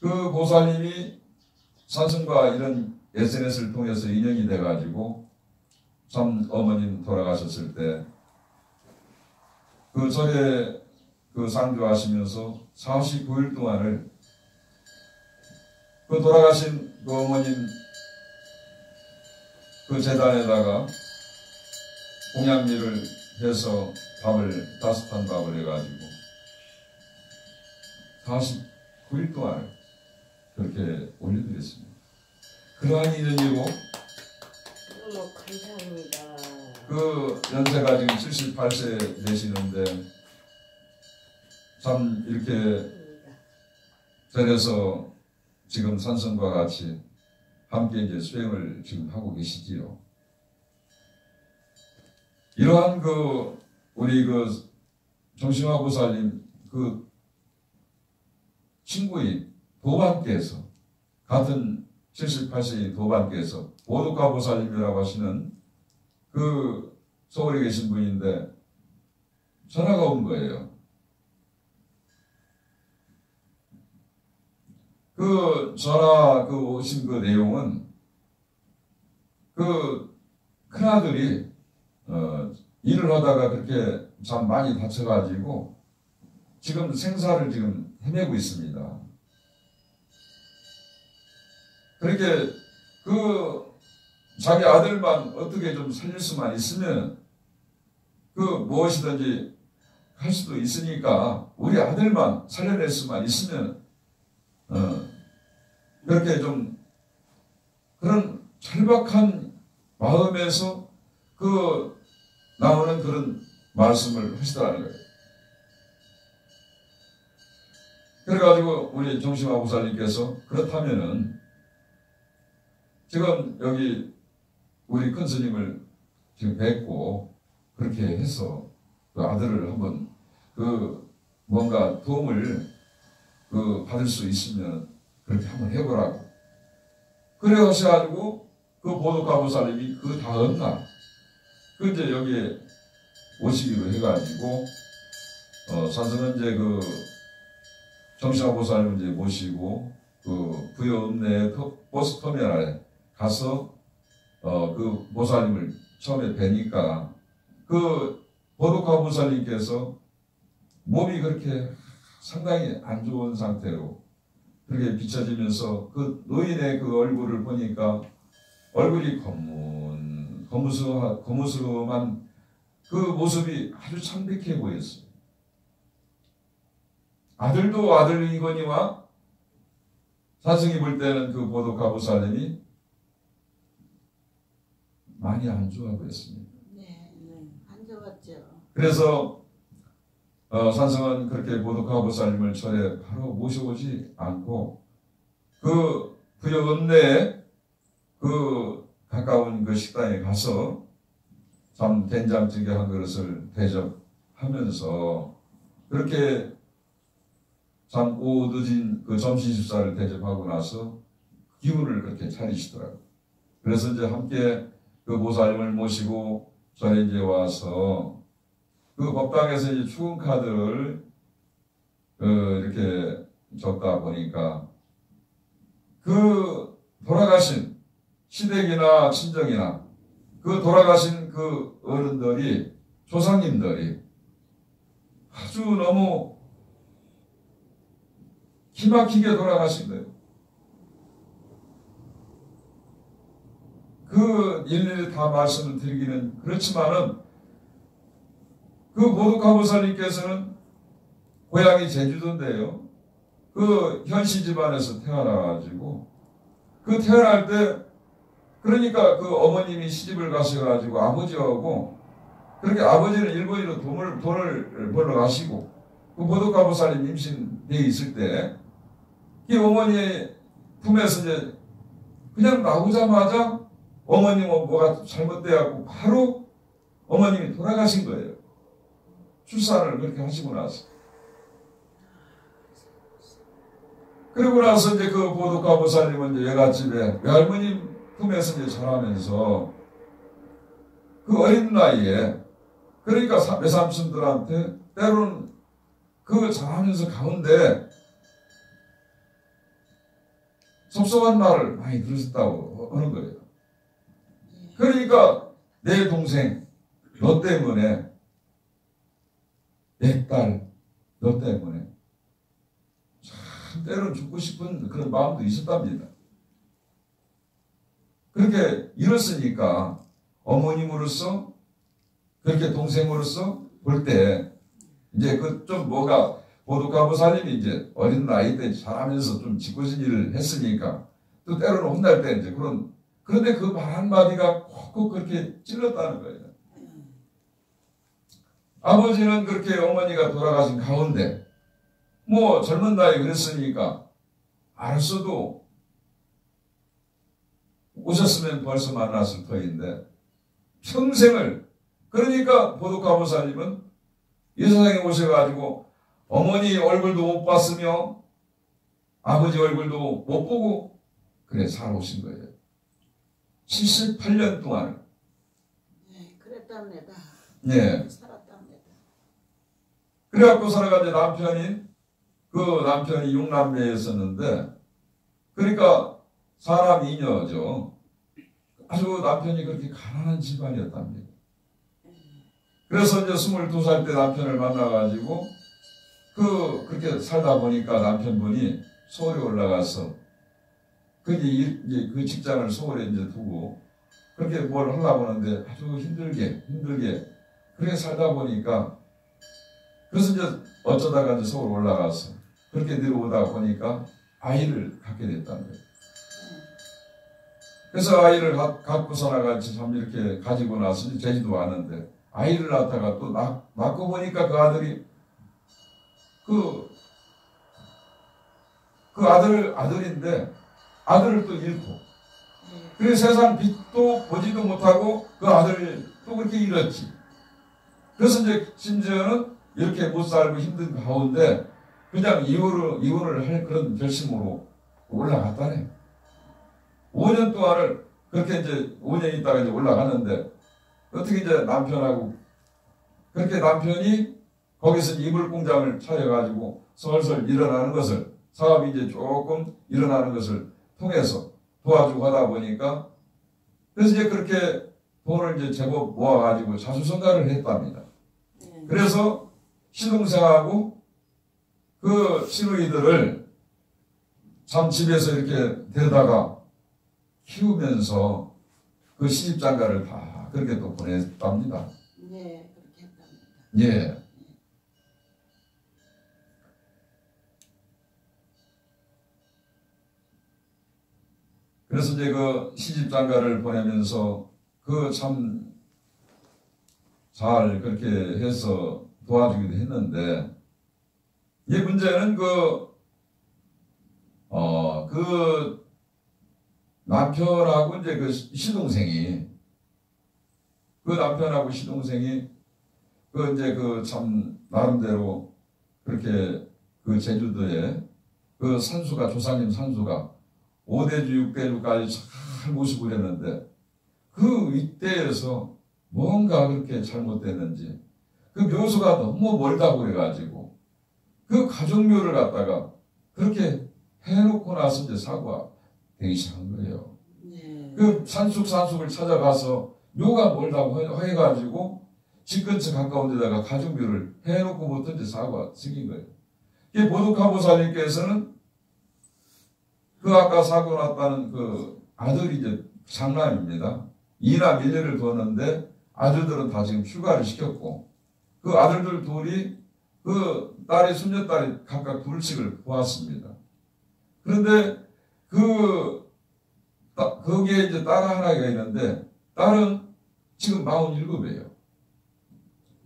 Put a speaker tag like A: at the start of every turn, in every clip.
A: 그 보살님이 산승과 이런 SNS를 통해서 인연이 돼가지고 참 어머님 돌아가셨을 때 그 절에 그 상주하시면서 49일 동안을 그 돌아가신 그 어머님 그 재단에다가 공양미를 해서 밥을 따뜻한 밥을 해가지고 49일 동안 그렇게 올려드렸습니다. 그러한 인연이고
B: 너무 감사합니다.
A: 그 연세가 지금 78세 되시는데 참 이렇게 절에서 지금 산성과 같이 함께 이제 수행을 지금 하고 계시지요. 이러한 그 우리 그 정신화 보살님 그 친구인 도반께서 같은 78세의 도반께서 보두카 보살님이라고 하시는 그 서울에 계신 분인데 전화가 온 거예요. 그 전화 그 오신 그 내용은 그 큰아들이 일을 하다가 그렇게 참 많이 다쳐가지고 지금 생사를 지금 헤매고 있습니다. 그렇게 그 자기 아들만 어떻게 좀 살릴 수만 있으면 그 무엇이든지 할 수도 있으니까 우리 아들만 살려낼 수만 있으면 그렇게 좀 그런 절박한 마음에서 그 나오는 그런 말씀을 하시더라는 거예요. 그래가지고 우리 정심화 보살님께서 그렇다면은 지금 여기 우리 큰 스님을 지금 뵙고 그렇게 해서 그 아들을 한번 그 뭔가 도움을 그 받을 수 있으면 그렇게 한번 해보라고. 그래 하셔가지고 그 보도카 보살님이 그 다음날 그 이제 여기에 오시기로 해가지고 산성은 이제 그 정신화 보살님 이제 모시고 그 부여읍내 버스 터미널에 가서 그 보살님을 처음에 뵈니까 그 보도카 보살님께서 몸이 그렇게 상당히 안 좋은 상태로 그렇게 비춰지면서 그 노인의 그 얼굴을 보니까 얼굴이 거무스름한 그 모습이 아주 창백해 보였어요. 아들도 아들이거니와 사승이 볼 때는 그 보도카 보살님이 많이 안 좋아 보였습니다.
B: 네, 안 좋았죠.
A: 그래서 산성은 그렇게 보도카 보살님을 절에 바로 모셔오지 않고 그 부여읍 내에 그 가까운 그 식당에 가서 참 된장찌개 한 그릇을 대접하면서 그렇게 참 오후 늦은 그 점심 식사를 대접하고 나서 기운을 그렇게 차리시더라고요. 그래서 이제 함께 그 보살님을 모시고 절에 이제 와서 그 법당에서 이제 추금 카드를 이렇게 적다 보니까 그 돌아가신 시댁이나 친정이나 그 돌아가신 그 어른들이 조상님들이 아주 너무 기막히게 돌아가신 거예요. 그 일일이 다 말씀을 드리기는 그렇지만은 그 보도카 보살님께서는 고향이 제주도인데요. 그 현시 집안에서 태어나가지고 그 태어날 때 그러니까 그 어머님이 시집을 가셔가지고 아버지하고 그렇게 아버지는 일본으로 돈을 벌러 가시고 그 보도카 보살님 임신되어 있을 때 이 어머니의 품에서 이제 그냥 나오자마자 어머님은 뭐가 잘못돼갖고 바로 어머님이 돌아가신 거예요. 출산을 그렇게 하시고 나서. 그리고 나서 이제 그 보도카 보살님은 이제 외갓집에 외할머님 품에서 이제 자라면서 그 어린 나이에 그러니까 외삼촌들한테 때로는 그 자라면서 가운데 속상한 말을 많이 들으셨다고 하는 거예요. 그러니까 내 동생 너 때문에, 내 딸 너 때문에 참 때로는 죽고 싶은 그런 마음도 있었답니다. 그렇게 이뤘으니까 어머님으로서 그렇게 동생으로서 볼 때 이제 그 좀 뭐가 보두카부살님이 이제 어린 나이 때 잘하면서 좀 짓궂은 일을 했으니까 또 때로는 혼날 때 이제 그런데 그 말 한마디가 콕콕 그렇게 찔렀다는 거예요. 아버지는 그렇게 어머니가 돌아가신 가운데 뭐 젊은 나이 그랬으니까 알았어도 오셨으면 벌써 만났을 터인데 평생을, 그러니까 보두카부살님은 이 세상에 오셔가지고 어머니 얼굴도 못 봤으며 아버지 얼굴도 못 보고 그래 살아오신 거예요. 78년 동안.
B: 네, 그랬답니다.
A: 예.
B: 살았답니다.
A: 그래갖고 살아가지 남편이 6남매였었는데, 그러니까 사람 이녀죠. 아주 남편이 그렇게 가난한 집안이었답니다. 그래서 이제 22살 때 남편을 만나가지고 그렇게 살다 보니까 남편분이 서울에 올라가서 이제 그 직장을 서울에 이제 두고 그렇게 뭘 하려고 하는데 아주 힘들게 그렇게 살다 보니까, 그래서 이제 어쩌다가 이제 서울 올라가서 그렇게 내려오다 보니까 아이를 갖게 됐다는 거예요. 그래서 아이를 갖고서 나같이 참 이렇게 가지고 나서 제주도 왔는데 아이를 낳다가 또 낳고 보니까 그 아들이 그 아들인데 아들을 또 잃고, 그래서 세상 빛도 보지도 못하고 그 아들을 또 그렇게 잃었지. 그래서 이제 심지어는 이렇게 못 살고 힘든 가운데 그냥 이혼을 할 그런 결심으로 올라갔다네. 5년 동안을 그렇게 이제 5년 있다가 이제 올라가는데 어떻게 이제 남편하고 그렇게 남편이 거기서 이불 공장을 차려가지고 설설 일어나는 것을, 사업이 이제 조금 일어나는 것을 통해서 도와주고 하다 보니까, 그래서 이제 그렇게 돈을 이제 제법 모아가지고 자수성가를 했답니다. 그래서 시동생하고 그 시누이들을 참 집에서 이렇게 데려다가 키우면서 그 시집장가를 다 그렇게 또 보냈답니다.
B: 네, 그렇게 했답니다.
A: 예. 그래서 이제 그 시집장가를 보내면서 그 참 잘 그렇게 해서 도와주기도 했는데, 이 문제는 그 남편하고 이제 그 시동생이 그 이제 그 참 나름대로 그렇게 그 제주도에 그 산수가, 조상님 산수가 5대주 6대주까지 잘 모시고 그랬는데 그 이때에서 뭔가 그렇게 잘못됐는지 그 묘소가 너무 멀다고 그래가지고 그 가족묘를 갖다가 그렇게 해놓고 나서 이제 사고가 되기 시작한 거예요.
B: 네.
A: 그 산속을 찾아가서 묘가 멀다고 해가지고 집 근처 가까운 데다가 가족묘를 해놓고부터 이제 사고가 생긴 거예요. 이 보두카부살님께서는 그 아까 사고 났다는 그 아들이 이제 장남입니다. 2남 1녀를 두었는데 아들들은 다 지금 휴가를 시켰고, 그 아들들 둘이 그 딸이 손녀딸이 각각 둘씩을 보았습니다. 그런데 거기에 이제 딸 하나가 있는데 딸은 지금 47이에요.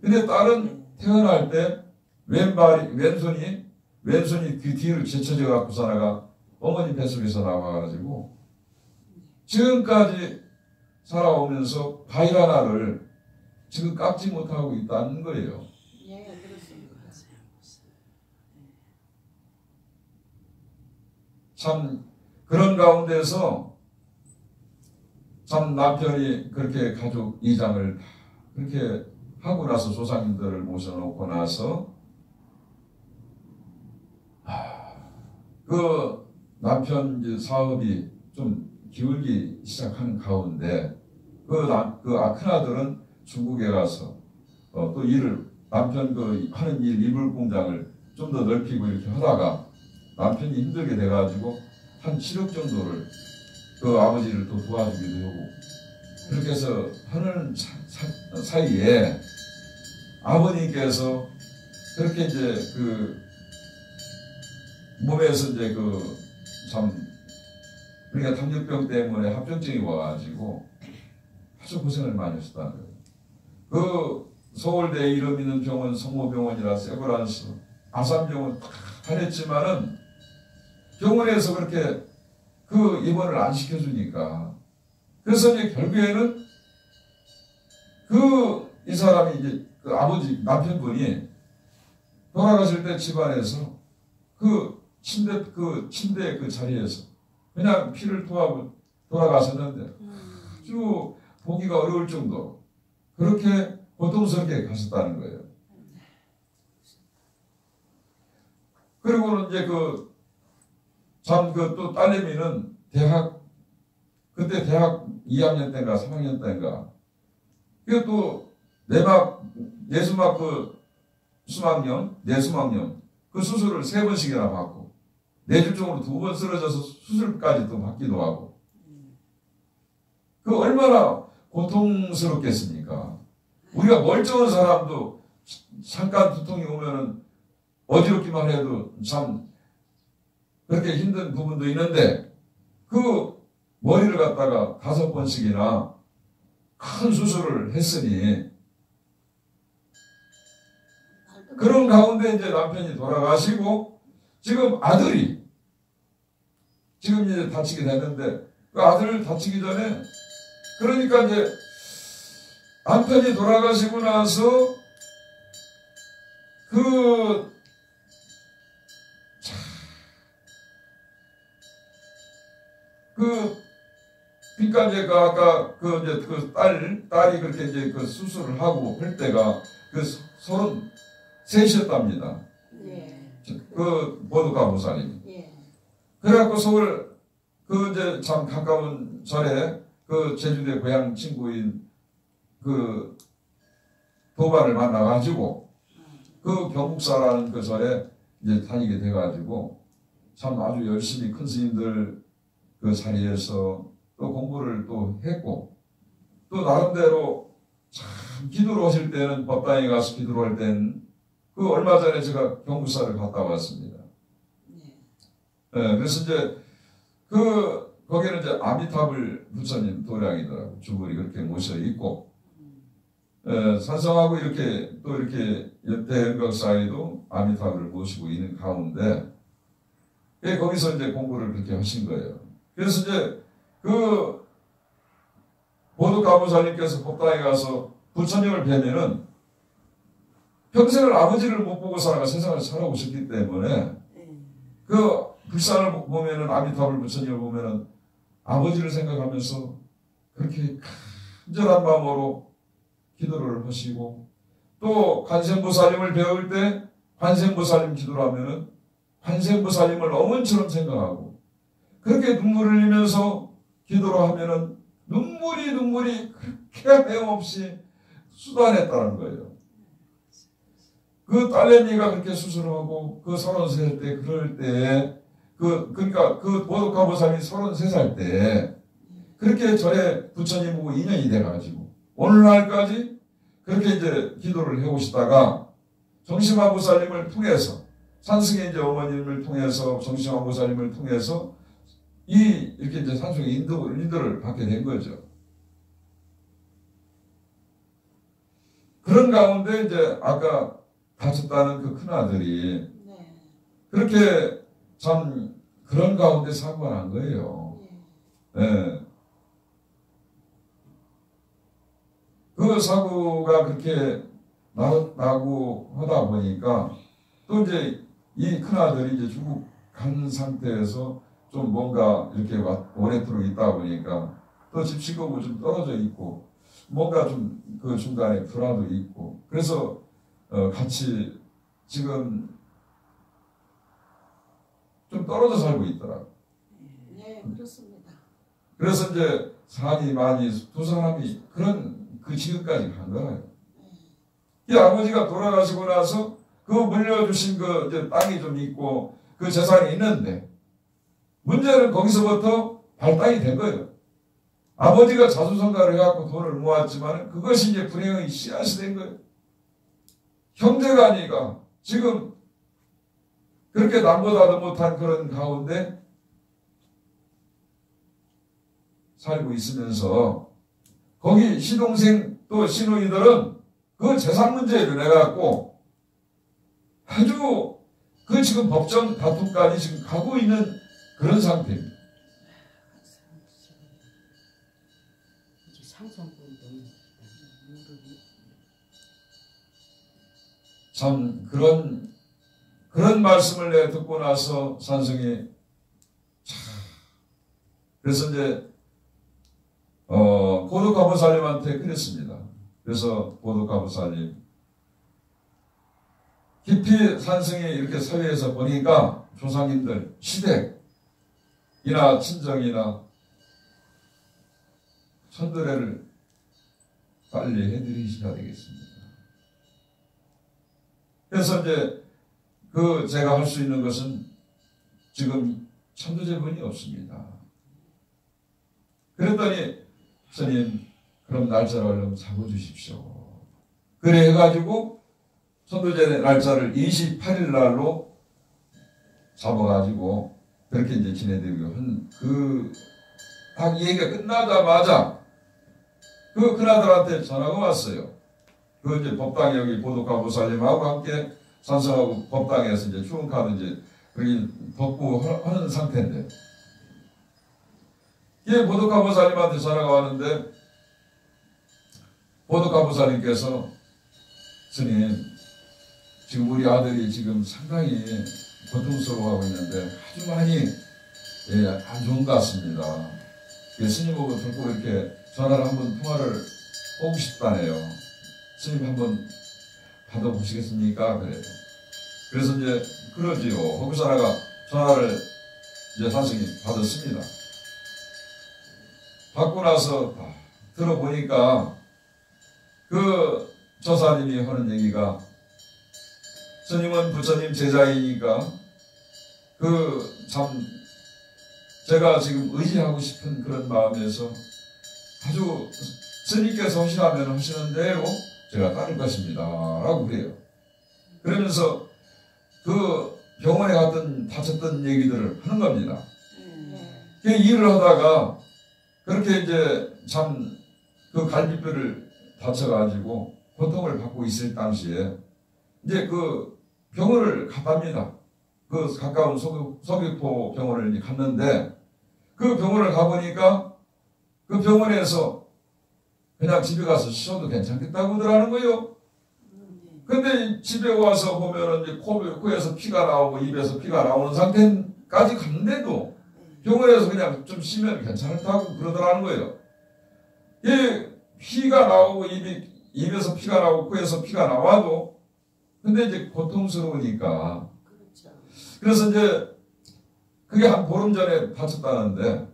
A: 근데 딸은 태어날 때 왼손이 그 뒤를 제쳐져 갖고서 나가 어머니 뱃속에서 나와가지고 지금까지 살아오면서 과일 하나를 지금 깎지 못하고 있다는 거예요.
B: 예, 그렇습니다.
A: 참 그런 가운데서 참 남편이 그렇게 가족 이장을 그렇게 하고 나서 조상님들을 모셔놓고 나서 그 남편 이제 사업이 좀 기울기 시작하는 가운데 큰아들은 중국에 가서 또 남편 하는 이불 공장을 좀 더 넓히고 이렇게 하다가 남편이 힘들게 돼가지고 한 7억 정도를 그 아버지를 또 도와주기도 하고 그렇게 해서 하는 사이에 아버님께서 그렇게 이제 몸에서 이제 그러니까 당뇨병 때문에 합병증이 와가지고 아주 고생을 많이 하셨다는 거예요. 그 서울대 이름 있는 병원 성모병원이라 세브란스 아산병원 다 다녔지만은 병원에서 그렇게 입원을 안 시켜주니까 그래서 이제 결국에는 이 사람이 이제 아버지 남편분이 돌아가실 때 집안에서 침대 자리에서 그냥 피를 토하고 돌아가셨는데 아주 보기가 어려울 정도 그렇게 고통스럽게 가셨다는 거예요. 그리고는 이제 또 딸내미는 그때 대학 2학년 때인가 3학년 때인가 그게 또 내수막 내수막염 그 수술을 3번씩이나 받고 뇌졸중으로 2번 쓰러져서 수술까지 또 받기도 하고 얼마나 고통스럽겠습니까? 우리가 멀쩡한 사람도 잠깐 두통이 오면은 어지럽기만 해도 참 그렇게 힘든 부분도 있는데 머리를 갖다가 5번씩이나 큰 수술을 했으니 그런 가운데 이제 남편이 돌아가시고 지금 아들이 지금 이제 다치게 됐는데 아들을 다치기 전에 그러니까 이제 남편이 돌아가시고 나서 그러니까 이제 아까 딸이 그렇게 이제 수술을 하고 할 때가 33이었답니다.
B: 예.
A: 보도가 보살님이.
B: 예.
A: 그래갖고 서울 이제 참 가까운 절에 제주도의 고향 친구인 도반을 만나가지고 경국사라는 절에 이제 다니게 돼가지고 참 아주 열심히 큰 스님들 자리에서 또 공부를 또 했고 또 나름대로 참 기도를 하실 때는 법당에 가서 기도를 할 때는 얼마 전에 제가 경국사를 갔다 왔습니다. 네, 그래서 이제 거기는 이제 아미타불 부처님 도량이더라고. 주불이 그렇게 모셔 있고 산성하고 이렇게 대흥각사에도 아미타불을 모시고 있는 가운데 거기서 이제 공부를 그렇게 하신 거예요. 그래서 이제 보도가무사님께서 법당에 가서 부처님을 뵈면은 평생을 아버지를 못 보고 세상을 살아오셨기 때문에 불산을 보면은 아미타불 부처님을 보면은 아버지를 생각하면서 그렇게 간절한 마음으로 기도를 하시고 또 관세음보살님을 배울 때 관세음보살님 기도를 하면은 관세음보살님을 어머니처럼 생각하고 그렇게 눈물을 흘리면서 기도를 하면은 눈물이 그렇게 헤엄없이 쏟아냈다는 거예요. 딸내미가 그렇게 수술하고 33살 때 그럴 때 그러니까 보도가보살이 33살 때 그렇게 절에 부처님 보고 인연이 돼가지고 오늘날까지 그렇게 이제 기도를 해오시다가 정심화보살님을 통해서 산승의 이제 어머님을 통해서 정심화보살님을 통해서 이렇게 이제 산속에 인도를 받게 된 거죠. 그런 가운데 이제 아까 다쳤다는 큰아들이 그렇게 참 그런 가운데 사고가 난 거예요. 네. 사고가 그렇게 나고 하다 보니까 또 이제 이 큰아들이 이제 중국 간 상태에서 좀 뭔가 이렇게 오랫도록 있다 보니까 또 집시하고 좀 떨어져 있고 뭔가 좀 중간에 불화도 있고 그래서 같이 지금 좀 떨어져 살고 있더라고.
B: 그렇습니다.
A: 그래서 이제 사람이 많이 두 사람이 그런 그 지금까지 간 거예요. 이 아버지가 돌아가시고 나서 그 물려주신 그 이제 땅이 좀 있고 그 재산이 있는데 문제는 거기서부터 발단이 된 거예요. 아버지가 자수성가를 해갖고 돈을 모았지만 그것이 이제 불행의 씨앗이 된 거예요. 형제가 아니까 지금 그렇게 남보다도 못한 그런 가운데 살고 있으면서 거기 시동생 또 시누이들은 그 재산 문제에 인해갖고 아주 그 지금 법정 다툼까지 지금 가고 있는 그런 상태입니다. 참 그런 말씀을 내가 듣고 나서 산성이 그래서 이제 고독가보살님한테 그랬습니다. 그래서 고독가보살님 깊이 산성이 이렇게 사회에서 보니까 조상님들 시댁이나 친정이나 천도례를 빨리 해드리셔야 되겠습니다. 그래서 이제 제가 할 수 있는 것은 지금 천도제본이 없습니다. 그랬더니 스님 그럼 날짜를 얼른 잡아주십시오. 그래 해가지고 천도제 날짜를 28일 날로 잡아가지고 그렇게 이제 지내드리고 딱 얘기가 끝나자마자 그나들한테 전화가 왔어요. 이제 법당에 여기 보독가보살님하고 함께 산성하고 법당에서 이제 추운카드 이제 그렇게 덮고 하는 상태인데 이 보독가보살님한테 전화가 왔는데 보독가보살님께서 스님 지금 우리 아들이 지금 상당히 고통스러워하고 있는데 아주 많이 안 좋은 것 같습니다. 스님하고 듣고 이렇게 전화를 한번 통화를 하고 싶다네요. 스님 한번 받아보시겠습니까? 그래요. 그래서 이제 그러지요. 거기서나가 전화를 이제 산성이 받았습니다. 받고 나서 들어보니까 그 조사님이 하는 얘기가 스님은 부처님 제자이니까 참 제가 지금 의지하고 싶은 그런 마음에서 아주 스님께서 하시라면 하시는 대로 제가 따를 것입니다. 라고 그래요. 그러면서 그 병원에 갔던 다쳤던 얘기들을 하는 겁니다. 그 일을 하다가 그렇게 이제 참 그 갈비뼈를 다쳐가지고 고통을 받고 있을 당시에 이제 그 병원을 갔답니다. 그 가까운 서귀포 병원을 갔는데 그 병원을 가보니까 그 병원에서 그냥 집에 가서 쉬어도 괜찮겠다고 하더라는 거예요. 근데 집에 와서 보면은 이제 코에서 피가 나오고 입에서 피가 나오는 상태까지 갔는데도 병원에서 그냥 좀 쉬면 괜찮다고 그러더라는 거예요. 이 피가 나오고 입에서 피가 나오고 코에서 피가 나와도 근데 이제 고통스러우니까 그래서 이제 그게 한 보름 전에 다쳤다는데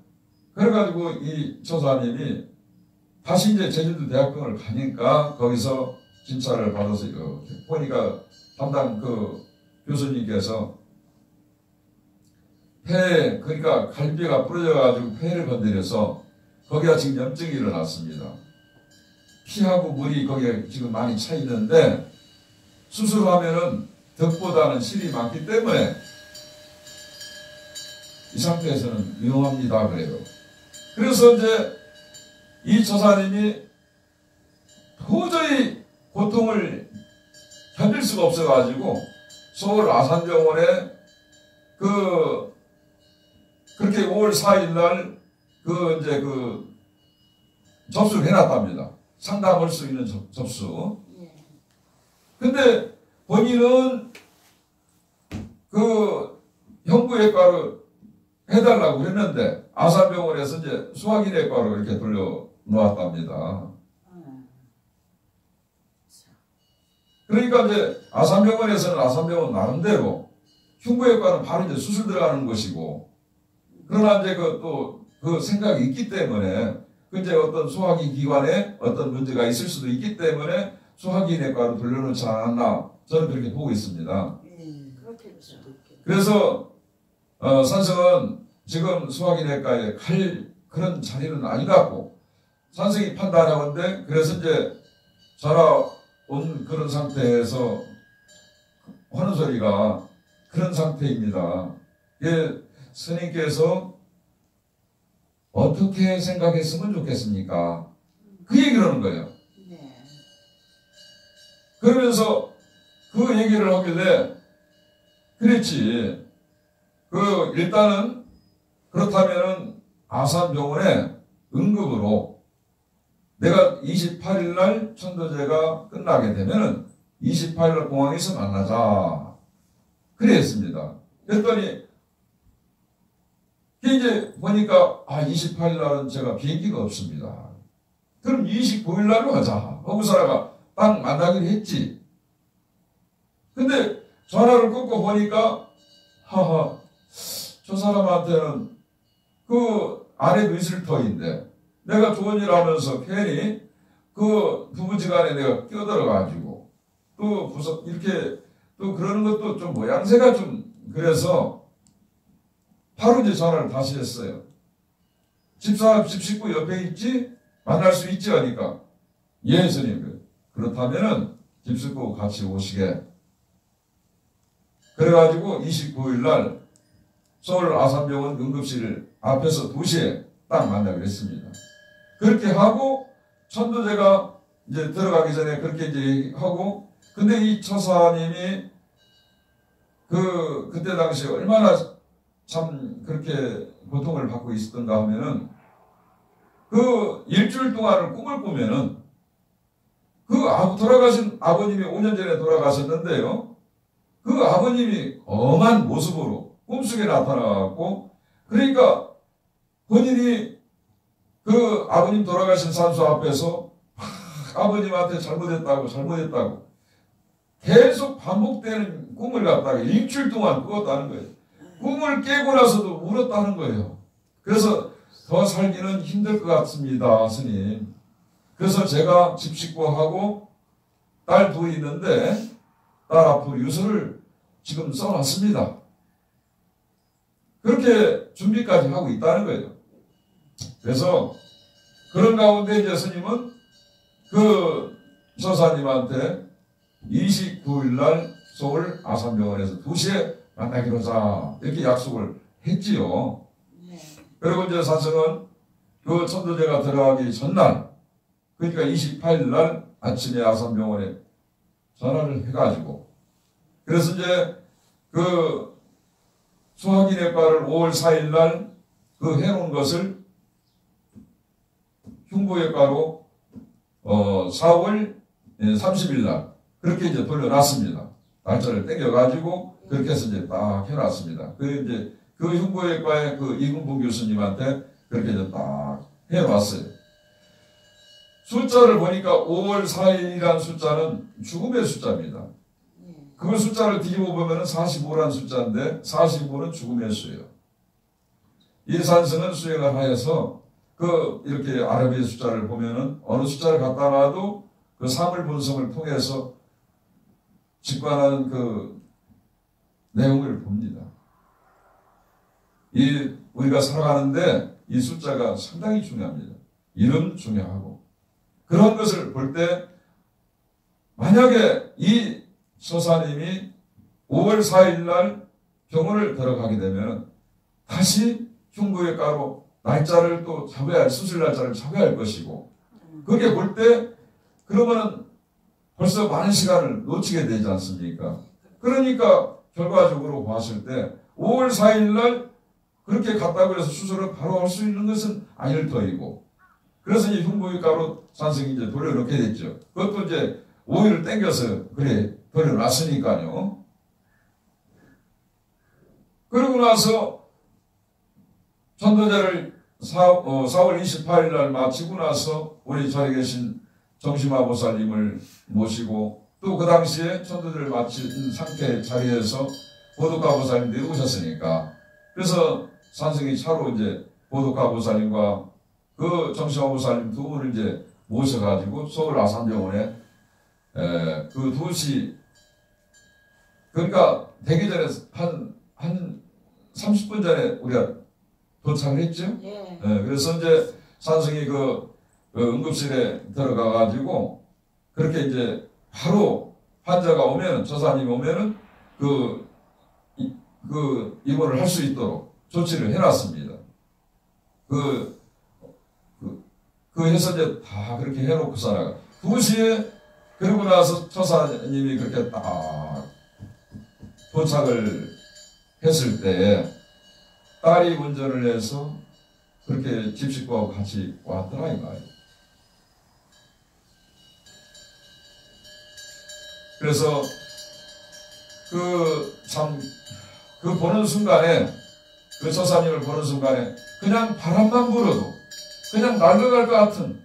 A: 그래가지고 이 조사님이 다시 이제 제주도 대학병원을 가니까 거기서 진찰을 받아서 보니까 담당 그 교수님께서 폐 그러니까 갈비가 부러져가지고 폐를 건드려서 거기가 지금 염증이 일어났습니다. 피하고 물이 거기에 지금 많이 차 있는데 수술하면은 덕보다는 실이 많기 때문에 이 상태에서는 위험합니다 그래요. 그래서 이제 이 조사님이 도저히 고통을 견딜 수가 없어가지고 서울 아산병원에 그렇게 5월 4일 날 이제 접수를 해놨답니다. 상담할 수 있는 접수. 근데 본인은 흉부외과로 해달라고 했는데 아산병원에서 이제 소화기내과로 이렇게 돌려놓았답니다. 그러니까 이제 아산병원에서는 아산병원 나름대로 흉부외과는 바로 이제 수술 들어가는 것이고 그러나 이제 그 생각이 있기 때문에 그 이제 어떤 소화기 기관에 어떤 문제가 있을 수도 있기 때문에 소화기내과로 돌려놓지 않았나 저는 그렇게 보고 있습니다.
B: 그렇겠죠.
A: 그래서 산성은 지금 소화기내과에 갈 그런 자리는 아닌 것 같고 산성이 판단하건데 그래서 이제 전화 온 그런 상태에서 하는 소리가 그런 상태입니다. 이게 스님께서 어떻게 생각했으면 좋겠습니까? 그 얘기를 하는 거예요.
B: 네.
A: 그러면서 그 얘기를 하길래 그랬지. 일단은 그렇다면은 아산병원에 응급으로 내가 28일 날 천도제가 끝나게 되면은 28일 날 공항에서 만나자. 그랬습니다. 그랬더니 이제 보니까 28일 날은 제가 비행기가 없습니다. 그럼 29일 날로 가자. 하고서라가 딱 만나기로 했지. 근데 전화를 끊고 보니까 저 사람한테는 그 아내도 있을 터인데 내가 좋은 일 하면서 괜히 그 부부지간에 내가 끼어들어가지고 또 이렇게 또 그러는 것도 좀 모양새가 좀 그래서 바로 이제 전화를 다시 했어요. 집 식구 옆에 있지? 만날 수 있지? 하니까 예 스님 그렇다면은 집 식구 같이 오시게. 그래가지고 29일 날 서울 아산병원 응급실 앞에서 2시에 딱 만나기로 했습니다. 그렇게 하고 천도제가 이제 들어가기 전에 그렇게 이제 하고 근데 이 처사님이 그때 당시에 얼마나 참 그렇게 고통을 받고 있었던가 하면은 그 일주일 동안을 꿈을 꾸면은 돌아가신 아버님이 5년 전에 돌아가셨는데요. 그 아버님이 엄한 모습으로 꿈속에 나타나갖고 그러니까 본인이 그 아버님 돌아가신 산소 앞에서 아버님한테 잘못했다고 계속 반복되는 꿈을 갖다가 일주일 동안 꾸었다는 거예요. 꿈을 깨고 나서도 울었다는 거예요. 그래서 더 살기는 힘들 것 같습니다, 스님. 그래서 제가 집 식구하고 딸 둘이 있는데 딸 앞으로 유서를 지금 써놨습니다. 그렇게 준비까지 하고 있다는 거예요. 그래서 그런 가운데 이제 스님은 그 저사님한테 29일 날 서울 아산병원에서 2시에 만나기로 하자 이렇게 약속을 했지요.
B: 네.
A: 그리고 이제 산성은 그 천도제가 들어가기 전날 그러니까 28일 날 아침에 아산병원에 전화를 해가지고 그래서 이제 그 소화기내과를 5월 4일 날 그 해놓은 것을 흉부외과로 4월 30일 날 그렇게 이제 돌려놨습니다. 날짜를 땡겨가지고 그렇게 해서 이제 딱 해놨습니다. 그 흉부외과의 그 이근봉 교수님한테 그렇게 이제 딱 해놨어요. 숫자를 보니까 5월 4일이라는 숫자는 죽음의 숫자입니다. 그 숫자를 뒤집어 보면 45라는 숫자인데 45는 죽음의 수예요. 이 산성은 수행을 하여서 이렇게 아랍의 숫자를 보면은 어느 숫자를 갖다 놔도 그 사물 분석을 통해서 직관하는 그 내용을 봅니다. 우리가 살아가는데 이 숫자가 상당히 중요합니다. 이름 중요하고 그런 것을 볼 때 만약에 이 서사님이 5월 4일 날 병원을 들어가게 되면 다시 흉부외과로 날짜를 또 수술 날짜를 잡아야 할 것이고 그렇게 볼 때 그러면은 벌써 많은 시간을 놓치게 되지 않습니까? 그러니까 결과적으로 봤을 때 5월 4일 날 그렇게 갔다고 해서 수술을 바로 할 수 있는 것은 아닐 터이고 그래서 이제 흉부외과로 산성이 이제 돌려놓게 됐죠. 그것도 이제 5일을 땡겨서 그래 돌려놨으니까요. 그러고 나서 천도제를 4월 28일 날 마치고 나서 우리 자리에 계신 정심화보살님을 모시고 또 그 당시에 천도제를 마친 상태 자리에서 보도가보살님들이 오셨으니까 그래서 산성이 차로 이제 보도카 보살님과 그 정시화 보살님 두 분을 이제 모셔가지고 서울 아산병원에 그 2시 그러니까 되기 전에 한 30분 전에 우리가 도착을 했죠.
B: 예.
A: 그래서 이제 산성이 그 응급실에 들어가가지고 그렇게 이제 바로 환자가 오면은 저사님이 오면은 그 입원을 할 수 있도록 조치를 해놨습니다. 그 해서 이제 다 그렇게 해놓고서 2시에 그러고 나서 처사님이 그렇게 딱 도착을 했을 때 딸이 운전을 해서 그렇게 집식구하고 같이 왔더라 이 말이에요. 그래서 그 보는 순간에 그 처사님을 보는 순간에 그냥 바람만 불어도 그냥 날아갈 것 같은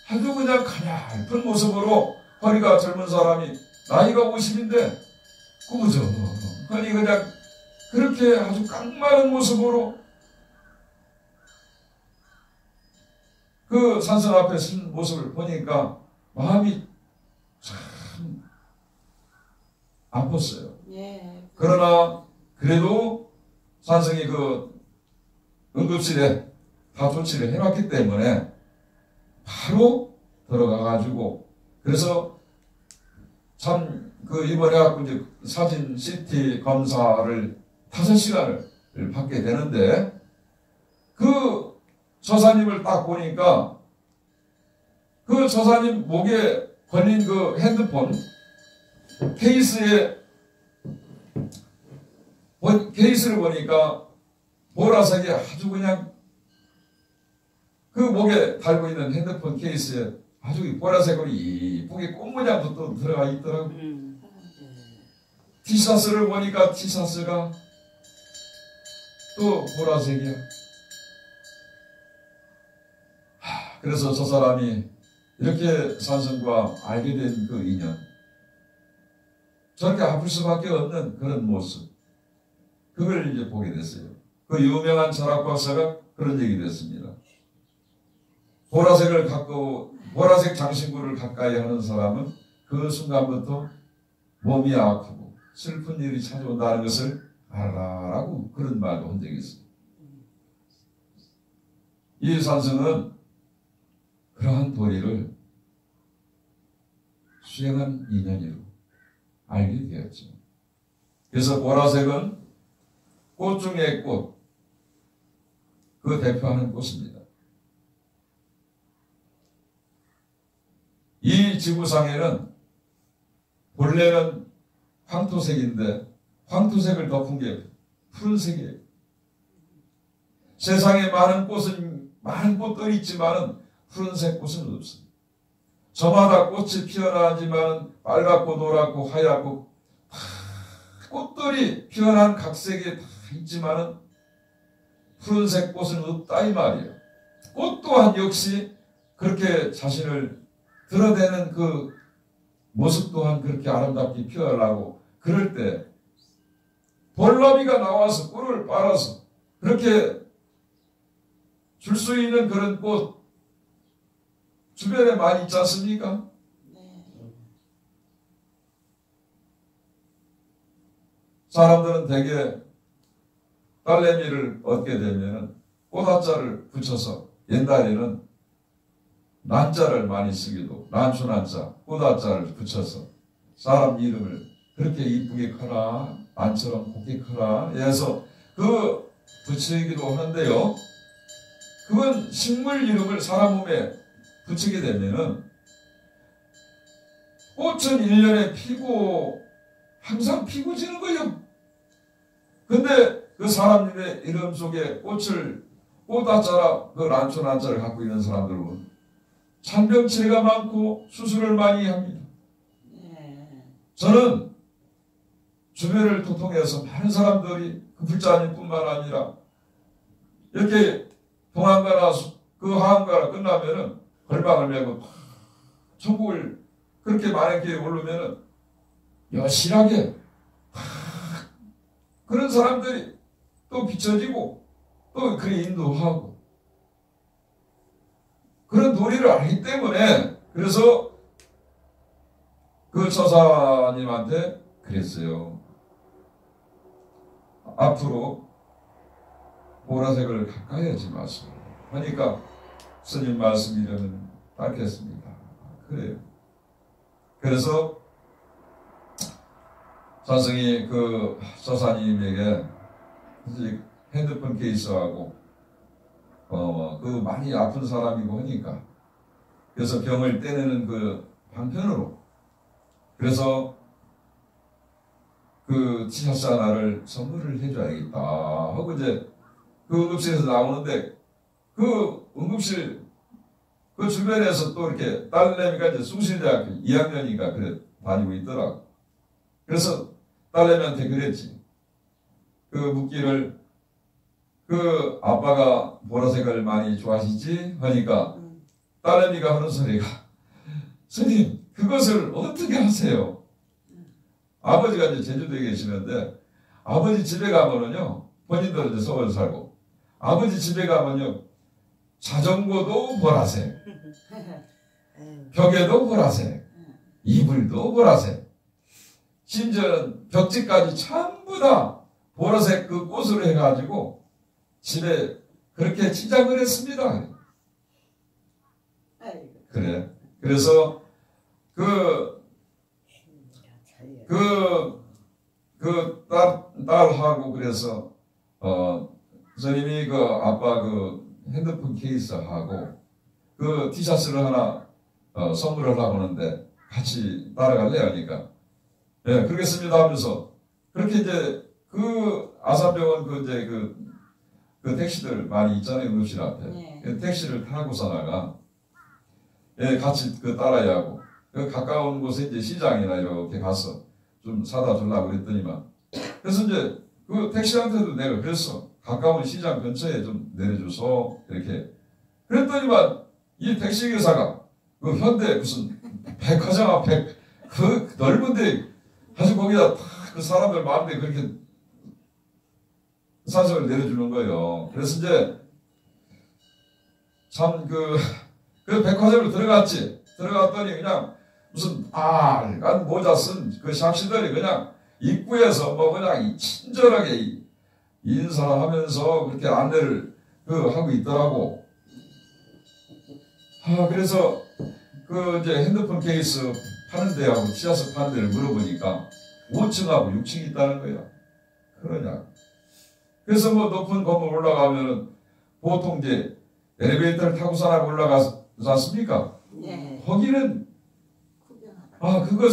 A: 아주 그냥 가냘픈 모습으로 허리가 젊은 사람이 나이가 50인데 그죠? 아니 그냥 그렇게 아주 깡마른 모습으로 그 산성 앞에 선 모습을 보니까 마음이 참 아팠어요.
B: 예.
A: 그러나 그래도 산성이 그 응급실에 다 조치를 해놨기 때문에 바로 들어가가지고 그래서 참 그 입원해갖고 이제 사진 CT 검사를 5시간을 받게 되는데 그 저사님을 딱 보니까 그 저사님 목에 걸린 그 핸드폰 케이스를 보니까 보라색이 아주 그냥 그 목에 달고 있는 핸드폰 케이스에 아주 보라색으로 이쁘게 꽃 모양도 또 들어가 있더라고요. 티셔츠를 보니까 티셔츠가 또 보라색이야. 그래서 저 사람이 이렇게 산성과 알게 된 그 인연, 저렇게 아플 수밖에 없는 그런 모습, 그걸 이제 보게 됐어요. 그 유명한 철학 박사가 그런 얘기를 했습니다. 보라색 장신구를 가까이 하는 사람은 그 순간부터 몸이 아프고 슬픈 일이 찾아온다는 것을 알아라고 그런 말도 한 적이 있어요. 이 산성은 그러한 도리를 수행한 인연으로 알게 되었죠. 그래서 보라색은 꽃 중에 꽃, 그 대표하는 꽃입니다. 이 지구상에는 본래는 황토색인데 황토색을 덮은 게 푸른색이에요. 세상에 많은 꽃들이 있지만은 푸른색 꽃은 없습니다. 저마다 꽃이 피어나지만 빨갛고 노랗고 하얗고 꽃들이 피어난 각색이 다 있지만은 푸른색 꽃은 없다 이 말이에요. 꽃 또한 역시 그렇게 자신을 드러내는 그 모습 또한 그렇게 아름답게 피어나고 그럴 때 볼나비가 나와서 꿀을 빨아서 그렇게 줄 수 있는 그런 꽃 주변에 많이 있지 않습니까? 사람들은 대개 딸내미를 얻게 되면 꽃한자를 붙여서 옛날에는 난자를 많이 쓰기도 난초난자, 꽃한자를 붙여서 사람 이름을 그렇게 이쁘게 커라, 난처럼 곱게 커라 해서 그 붙이기도 하는데요. 그건 식물 이름을 사람 몸에 붙이게 되면은 꽃은 1년에 피고 항상 피고 지는 거예요. 근데 그 사람님의 이름 속에 꽃한자라 그 난초난자를 갖고 있는 사람들은 잔병치레가 많고 수술을 많이 합니다. 저는 주변을 통해서 많은 사람들이 그 불자님뿐만 아니라 이렇게 동안가나 그 하안가나 끝나면은 걸방을 메고 천국을 그렇게 많게 오르면은 여실하게 그런 사람들이 또 비춰지고 또 그 인도하고 그런 도리를 알기 때문에 그래서 그 처사님한테 그랬어요. 앞으로 보라색을 가까이 하지 마시오. 하니까 스님 말씀이라면 닦겠습니다. 그래요. 그래서 산성이 그 처사님에게 핸드폰 케이스하고 그 많이 아픈 사람이고 하니까 그래서 병을 떼내는 그 방편으로 그래서 그 티셔츠 하나를 선물을 해줘야겠다 하고 이제 그 응급실에서 나오는데 그 응급실 그 주변에서 또 이렇게 딸내미가 이제 숭실대학교 2학년인가 그래 다니고 있더라고. 그래서 딸내미한테 그랬지. 그 묻기를 그 아빠가 보라색을 많이 좋아하시지? 하니까 딸내미가 하는 소리가 스님 그것을 어떻게 하세요? 아버지가 이제 제주도에 계시는데 아버지 집에 가면은요 본인들은 이제 서울 살고 아버지 집에 가면요 자전거도 보라색 벽에도 보라색 이불도 보라색 심지어는 벽지까지 전부 다 보라색 그 꽃으로 해가지고 집에 그렇게 치장을 했습니다. 그래. 그래서 딸하고 그래서 선생님이 그 아빠 그 핸드폰 케이스하고 그 티셔츠를 하나 선물을 하고 하는데 같이 따라갈래 하니까 예 그러겠습니다 하면서 그렇게 이제 그 아산병원 그 이제 그 택시들 많이 있잖아요 응급실 앞에
B: 네.
A: 그 택시를 타고서나가 예 같이 그 따라야 하고 그 가까운 곳에 이제 시장이나 이렇게 가서 좀 사다 주려고 그랬더니만 그래서 이제 그 택시한테도 내가 그랬어 가까운 시장 근처에 좀 내려줘서 이렇게 그랬더니만 이 택시기사가 그 현대 무슨 백화점 앞에 그 넓은데 아주 거기다 그 사람들 마음대로 그렇게 산소를 내려주는 거예요. 그래서 이제 참 그 백화점으로 들어갔지. 들어갔더니 그냥 무슨 빨간 모자 쓴 그 샵시들이 그냥 입구에서 뭐 그냥 친절하게 인사하면서 그렇게 안내를 하고 있더라고. 그래서 그 이제 핸드폰 케이스 파는 데하고 티셔츠 파는 데를 물어보니까 5층하고 6층이 있다는 거야. 그러냐. 그래서 뭐 높은 건물 올라가면은 보통 이제 엘리베이터를 타고 사람 올라가지 않습니까?
B: 네.
A: 거기는
B: 구경하다.
A: 그것